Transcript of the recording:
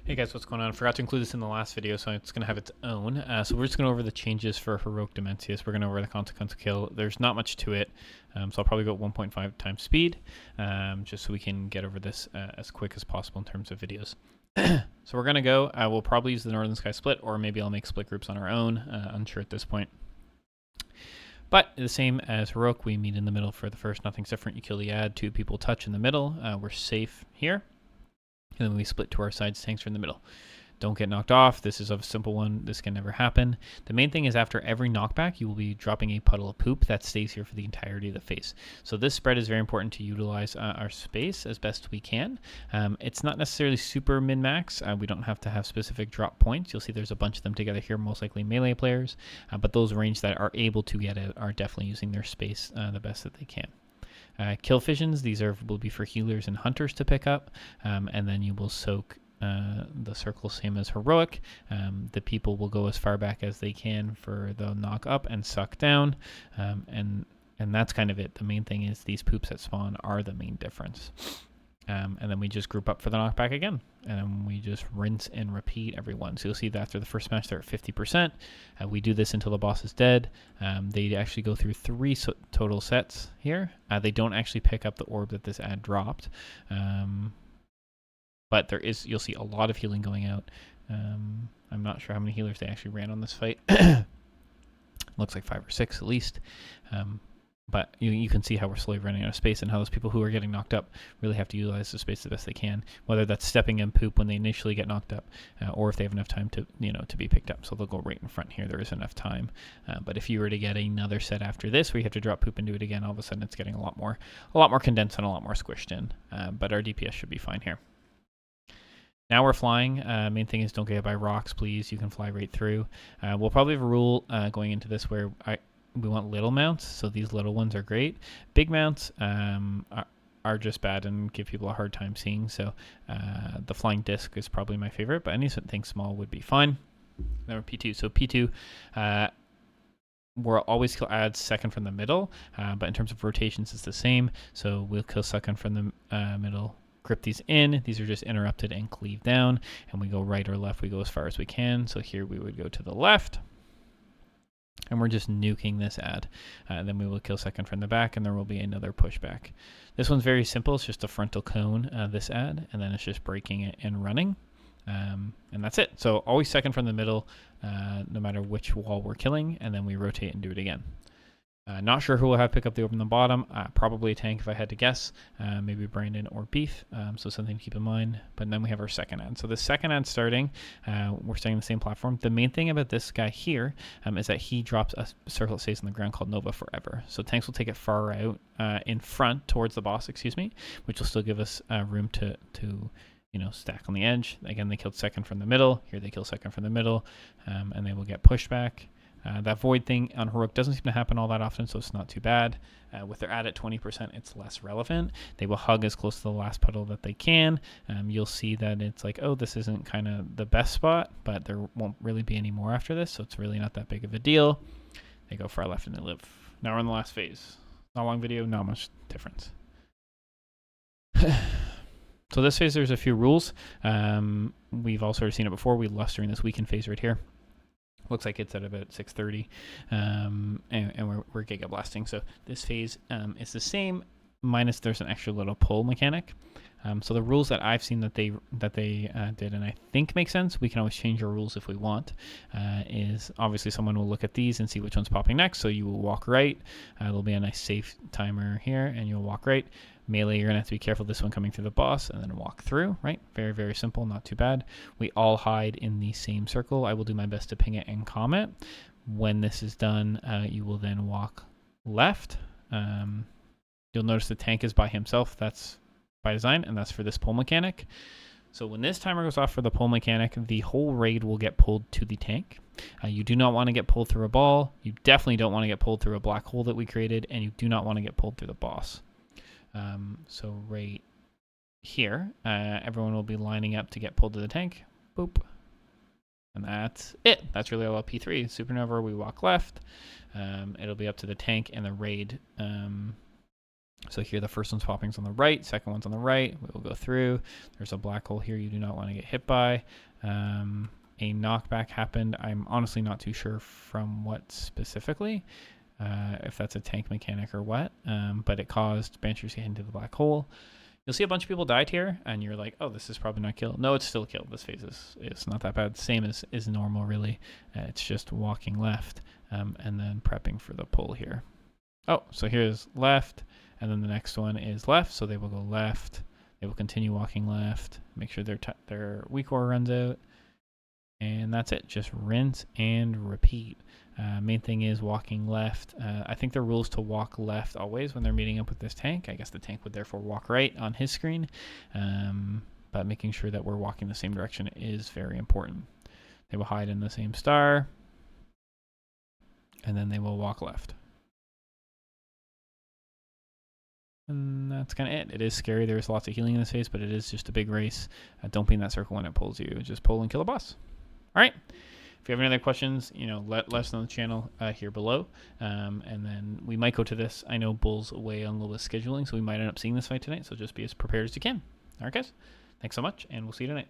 Hey guys, what's going on? I forgot to include this in the last video, so it's going to have its own. So we're just going to go over the changes for Heroic Dimensious. We're going to go over the consequential kill. There's not much to it, so I'll probably go 1.5 times speed, just so we can get over this as quick as possible in terms of videos. So we're going to go. We'll probably use the Northern Sky split, or maybe I'll make split groups on our own. Unsure at this point. But the same as Heroic, we meet in the middle for the first. Nothing's different. You kill the ad, 2 people touch in the middle. We're safe here. And then we split to our sides, tanks are in the middle. Don't get knocked off. This is a simple one. This can never happen. The main thing is after every knockback, you will be dropping a puddle of poop that stays here for the entirety of the phase. So this spread is very important to utilize our space as best we can. It's not necessarily super min-max. We don't have to have specific drop points. You'll see there's a bunch of them together here, most likely melee players. But those range that are able to get it are definitely using their space the best that they can. Kill fissions, these will be for healers and hunters to pick up, and then you will soak the circle, same as Heroic. The people will go as far back as they can for the knock up and suck down, and that's kind of it. The main thing is these poops that spawn are the main difference. And then we just group up for the knockback again. And then we just rinse and repeat everyone. So you'll see that after the first match, they're at 50%. We do this until the boss is dead. They actually go through 3 total sets here. They don't actually pick up the orb that this ad dropped. But you'll see a lot of healing going out. I'm not sure how many healers they actually ran on this fight. Looks like 5 or 6 at least. But you can see how we're slowly running out of space and how those people who are getting knocked up really have to utilize the space the best they can, whether that's stepping in poop when they initially get knocked up, or if they have enough time to be picked up. So they'll go right in front here. There is enough time. But if you were to get another set after this where you have to drop poop and do it again, all of a sudden it's getting a lot more condensed and a lot more squished in. But our DPS should be fine here. Now we're flying. Main thing is don't get hit by rocks, please. You can fly right through. We'll probably have a rule going into this where we want little mounts, so these little ones are great. Big mounts are just bad and give people a hard time seeing, so the flying disc is probably my favorite, but anything small would be fine. Then we're P2. So P2, we'll always kill ads second from the middle, but in terms of rotations, it's the same. So we'll kill second from the middle, grip these in. These are just interrupted and cleave down, and we go right or left. We go as far as we can. So here we would go to the left. And we're just nuking this ad. Then we will kill second from the back, and there will be another pushback. This one's very simple. It's just a frontal cone, this ad, and then it's just breaking it and running. And that's it. So always second from the middle, no matter which wall we're killing, and then we rotate and do it again. Not sure who will have pick up the orb in the bottom. Probably a tank if I had to guess. Maybe Brandon or Beef. So something to keep in mind. But then we have our second ad. So the second ad starting, we're starting the same platform. The main thing about this guy here is that he drops a circle that stays on the ground called Nova forever. So tanks will take it far out in front towards the boss, which will still give us room to stack on the edge. Again, they killed second from the middle. Here they kill second from the middle, and they will get pushed back. That void thing on Heroic doesn't seem to happen all that often, so it's not too bad. With their ad at 20%, it's less relevant. They will hug as close to the last puddle that they can. You'll see that it's like, oh, this isn't kind of the best spot, but there won't really be any more after this, so it's really not that big of a deal. They go far left and they live. Now we're in the last phase. Not a long video, not much difference. So this phase, there's a few rules. We've all sort of seen it before. We lost during this weekend phase right here. Looks like it's at about 6:30, and we're giga blasting. So this phase is the same, minus there's an extra little pull mechanic. So the rules that I've seen that they did, and I think make sense. We can always change our rules if we want. Is obviously someone will look at these and see which one's popping next. So you will walk right. There'll be a nice safe timer here, and you'll walk right. Melee, you're going to have to be careful this one coming through the boss and then walk through, right? Very, very simple, not too bad. We all hide in the same circle. I will do my best to ping it and comment. When this is done, you will then walk left. You'll notice the tank is by himself. That's by design, and that's for this pull mechanic. So when this timer goes off for the pull mechanic, the whole raid will get pulled to the tank. You do not want to get pulled through a ball. You definitely don't want to get pulled through a black hole that we created, and you do not want to get pulled through the boss. So right here, everyone will be lining up to get pulled to the tank. Boop. And that's it. That's really all about P3. Supernova, we walk left. It'll be up to the tank and the raid So here the first one's popping's on the right, second one's on the right. We will go through. There's a black hole here you do not want to get hit by. A knockback happened. I'm honestly not too sure from what specifically, if that's a tank mechanic or what, but it caused Banshees to get into the black hole. You'll see a bunch of people died here, and you're like, oh, this is probably not kill. No, it's still kill. This phase is not that bad. Same as is normal, really. It's just walking left and then prepping for the pull here. Oh, so here's left, and then the next one is left, so they will go left. They will continue walking left. Make sure their weak ore runs out. And that's it. Just rinse and repeat. Main thing is walking left. I think the rule is to walk left always when they're meeting up with this tank. I guess the tank would therefore walk right on his screen. But making sure that we're walking the same direction is very important. They will hide in the same star. And then they will walk left. And that's kind of it. It is scary. There's lots of healing in this phase, but it is just a big race. Don't be in that circle when it pulls you. Just pull and kill a boss. All right. If you have any other questions, let us know on the channel here below. And then we might go to this. I know Bull's away on a little bit of scheduling, so we might end up seeing this fight tonight. So just be as prepared as you can. All right, guys. Thanks so much, and we'll see you tonight.